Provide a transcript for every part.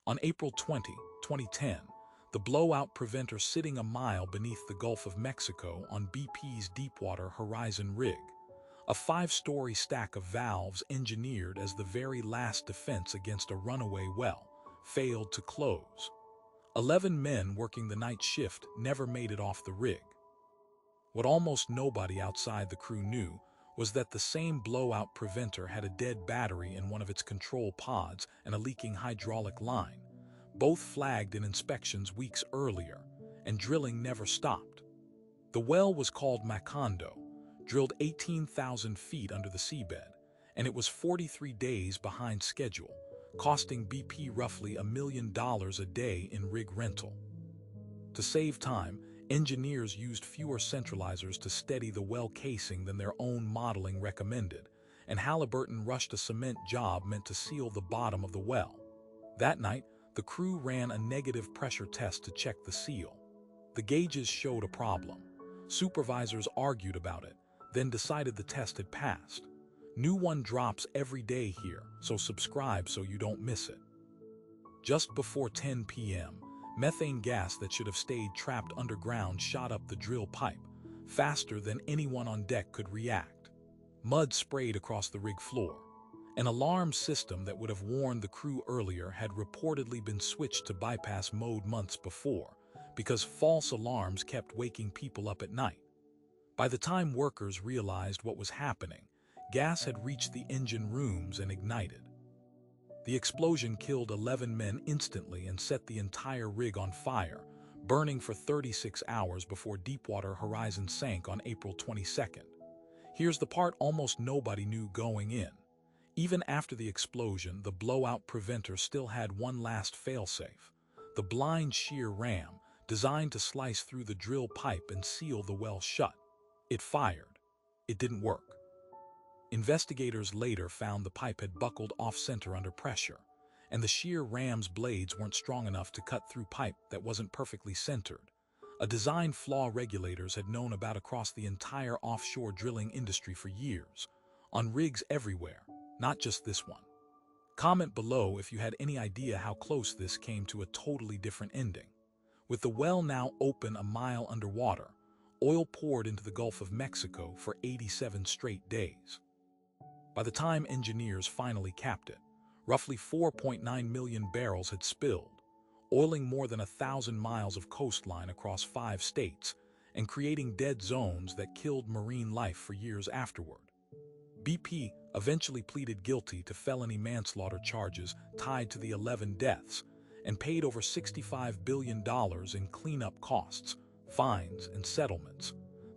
On April 20, 2010, the blowout preventer sitting a mile beneath the Gulf of Mexico on BP's Deepwater Horizon rig, a 5-story stack of valves engineered as the very last defense against a runaway well, failed to close. 11 men working the night shift never made it off the rig. What almost nobody outside the crew knew was that the same blowout preventer had a dead battery in one of its control pods and a leaking hydraulic line, both flagged in inspections weeks earlier, and drilling never stopped. The well was called Macondo, drilled 18,000 feet under the seabed, and it was 43 days behind schedule, costing BP roughly $1 million a day in rig rental. To save time, engineers used fewer centralizers to steady the well casing than their own modeling recommended, and Halliburton rushed a cement job meant to seal the bottom of the well. That night, the crew ran a negative pressure test to check the seal. The gauges showed a problem. Supervisors argued about it, then decided the test had passed. New one drops every day here, so subscribe so you don't miss it. Just before 10 p.m., methane gas that should have stayed trapped underground shot up the drill pipe, faster than anyone on deck could react. Mud sprayed across the rig floor. An alarm system that would have warned the crew earlier had reportedly been switched to bypass mode months before, because false alarms kept waking people up at night. By the time workers realized what was happening, gas had reached the engine rooms and ignited. The explosion killed 11 men instantly and set the entire rig on fire, burning for 36 hours before Deepwater Horizon sank on April 22nd. Here's the part almost nobody knew going in. Even after the explosion, the blowout preventer still had one last failsafe: the blind shear ram, designed to slice through the drill pipe and seal the well shut. It fired. It didn't work. Investigators later found the pipe had buckled off-center under pressure, and the shear ram's blades weren't strong enough to cut through pipe that wasn't perfectly centered, a design flaw regulators had known about across the entire offshore drilling industry for years, on rigs everywhere, not just this one. Comment below if you had any idea how close this came to a totally different ending. With the well now open a mile underwater, oil poured into the Gulf of Mexico for 87 straight days. By the time engineers finally capped it, roughly 4.9 million barrels had spilled, oiling more than 1,000 miles of coastline across 5 states and creating dead zones that killed marine life for years afterward. BP eventually pleaded guilty to felony manslaughter charges tied to the 11 deaths and paid over $65 billion in cleanup costs, fines, and settlements,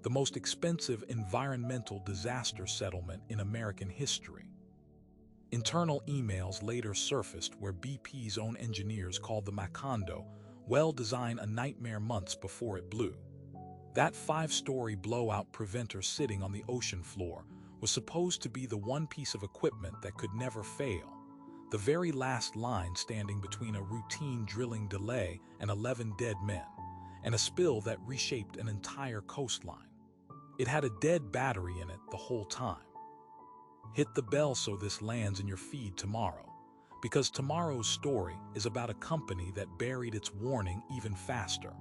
the most expensive environmental disaster settlement in American history. Internal emails later surfaced where BP's own engineers called the Macondo well design a nightmare months before it blew. That 5-story blowout preventer sitting on the ocean floor was supposed to be the one piece of equipment that could never fail, the very last line standing between a routine drilling delay and 11 dead men, and a spill that reshaped an entire coastline. It had a dead battery in it the whole time. Hit the bell so this lands in your feed tomorrow, because tomorrow's story is about a company that buried its warning even faster.